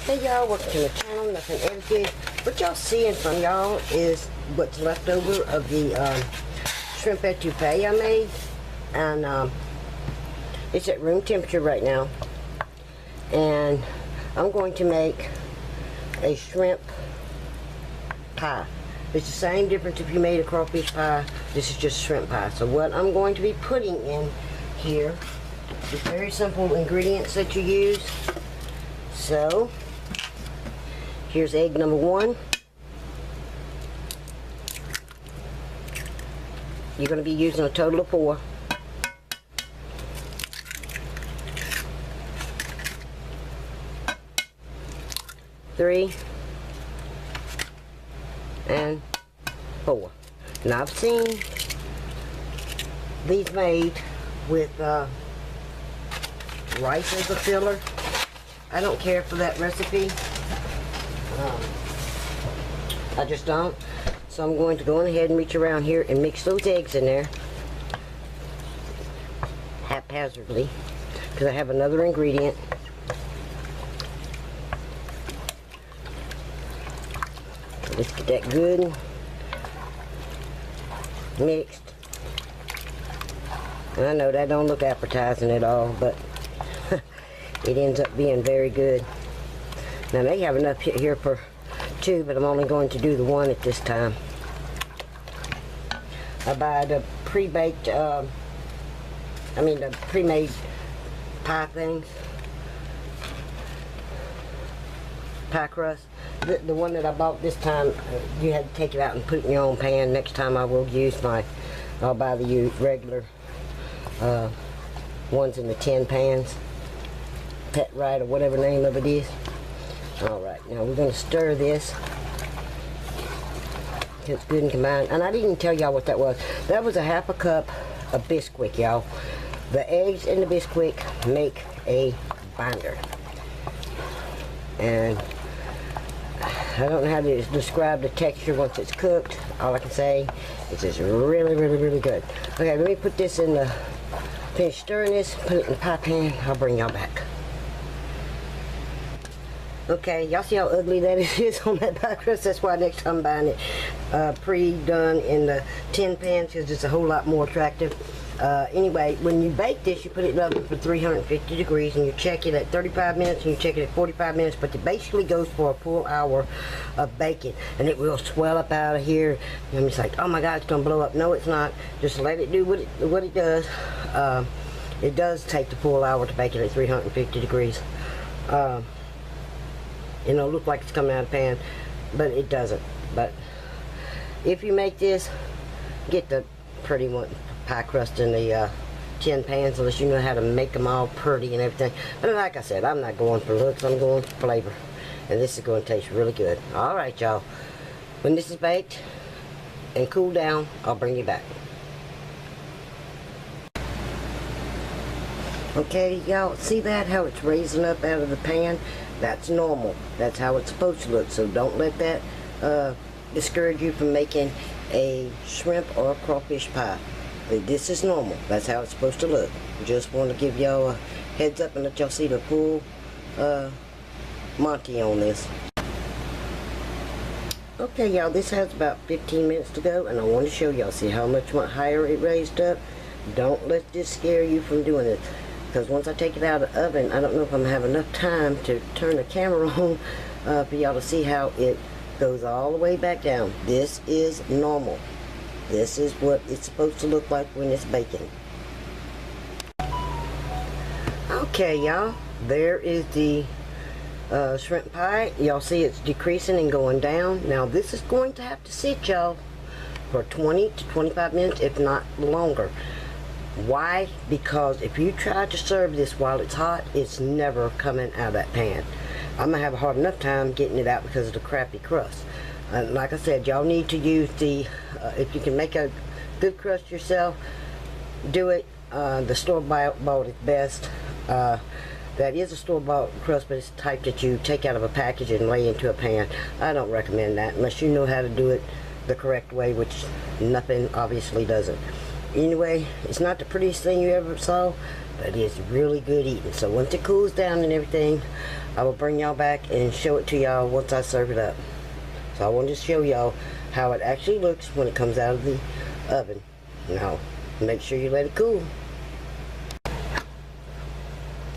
Hey y'all, welcome to the channel, Nuffin Everything. What y'all see in front of y'all is what's left over of the shrimp etouffee I made. And it's at room temperature right now. And I'm going to make a shrimp pie. It's the same difference if you made a crawfish pie. This is just shrimp pie. So what I'm going to be putting in here is very simple ingredients that you use. So here's egg number 1. You're going to be using a total of 4. Three and 4. Now I've seen these made with rice as a filler. I don't care for that recipe. I just don't. So I'm going to go on ahead and reach around here and mix those eggs in there haphazardly because I have another ingredient. Let's get that good mixed. And I know that don't look appetizing at all, but it ends up being very good. Now they have enough here for 2, but I'm only going to do the 1 at this time. I buy the pre-baked, the pre-made pie things, pie crust. The one that I bought this time, you had to take it out and put it in your own pan. Next time I will use I'll buy the regular ones in the tin pans. Pet Right or whatever name of it is. Alright, now we're going to stir this. It's good and combined. And I didn't tell y'all what that was. That was a half a cup of Bisquick, y'all. The eggs and the Bisquick make a binder. And I don't know how to describe the texture once it's cooked. All I can say is it's really, really, really good. Okay, let me put this in the, finish stirring this, put it in the pie pan. I'll bring y'all back. Okay, y'all see how ugly that is on that pie crust? That's why next time I'm buying it pre-done in the tin pan, because it's a whole lot more attractive. Anyway, when you bake this, you put it in the oven for 350 degrees, and you check it at 35 minutes, and you check it at 45 minutes, but it basically goes for a full hour of baking, and it will swell up out of here, and it's like, oh my God, it's going to blow up. No, it's not. Just let it do what it does. It does take the full hour to bake it at 350 degrees. You know, look like it's coming out of the pan, but it doesn't. But if you make this, get the pretty one pie crust in the tin pans, unless you know how to make them all pretty and everything. But like I said, I'm not going for looks, I'm going for flavor. And this is going to taste really good. Alright, y'all. When this is baked and cool down, I'll bring you back. Okay, y'all, see that? How it's raising up out of the pan? That's normal. That's how it's supposed to look. So don't let that discourage you from making a shrimp or a crawfish pie. But this is normal. That's how it's supposed to look. Just want to give y'all a heads up and let y'all see the full Monty on this. Okay, y'all, this has about 15 minutes to go, and I want to show y'all. See how much higher it raised up? Don't let this scare you from doing it. Because once I take it out of the oven, I don't know if I'm going to have enough time to turn the camera on for y'all to see how it goes all the way back down. This is normal. This is what it's supposed to look like when it's baking. Okay, y'all. There is the shrimp pie. Y'all see it's decreasing and going down. Now this is going to have to sit, y'all, for 20 to 25 minutes, if not longer. Why? Because if you try to serve this while it's hot, it's never coming out of that pan. I'm going to have a hard enough time getting it out because of the crappy crust. Like I said, y'all need to use the, if you can make a good crust yourself, do it. The store-bought is best. That is a store-bought crust, but it's the type that you take out of a package and lay into a pan. I don't recommend that unless you know how to do it the correct way, which Nuffin obviously doesn't. Anyway, it's not the prettiest thing you ever saw, but it's really good eating. So once it cools down and everything, I will bring y'all back and show it to y'all once I serve it up. So I wanted to show y'all how it actually looks when it comes out of the oven. Now, make sure you let it cool.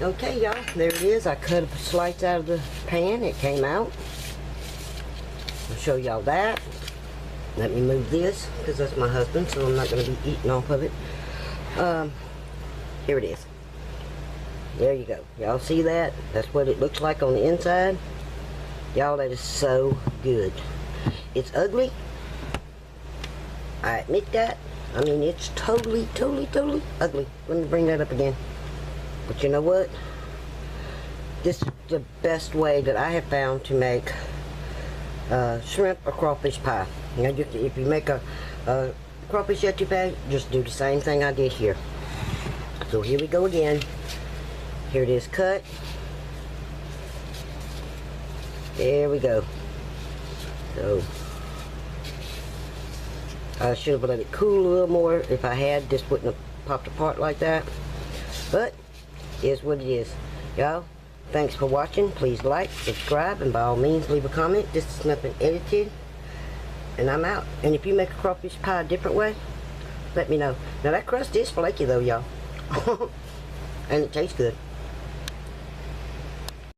Okay, y'all, there it is. I cut a slice out of the pan. It came out. I'll show y'all that. Let me move this, because that's my husband, so I'm not going to be eating off of it. Here it is. There you go. Y'all see that? That's what it looks like on the inside. Y'all, that is so good. It's ugly. I admit that. I mean, it's totally ugly. Let me bring that up again. But you know what? This is the best way that I have found to make shrimp or crawfish pie. You know, if you make a crawfish yeti pie, just do the same thing I did here. So here we go again. Here it is cut. There we go. So I should have let it cool a little more. If I had, this wouldn't have popped apart like that. But it is what it is. Y'all, thanks for watching. Please like, subscribe, and by all means leave a comment. This is Nuffin edited, and I'm out. And if you make a crawfish pie a different way, let me know. Now that crust is flaky though, y'all. And it tastes good.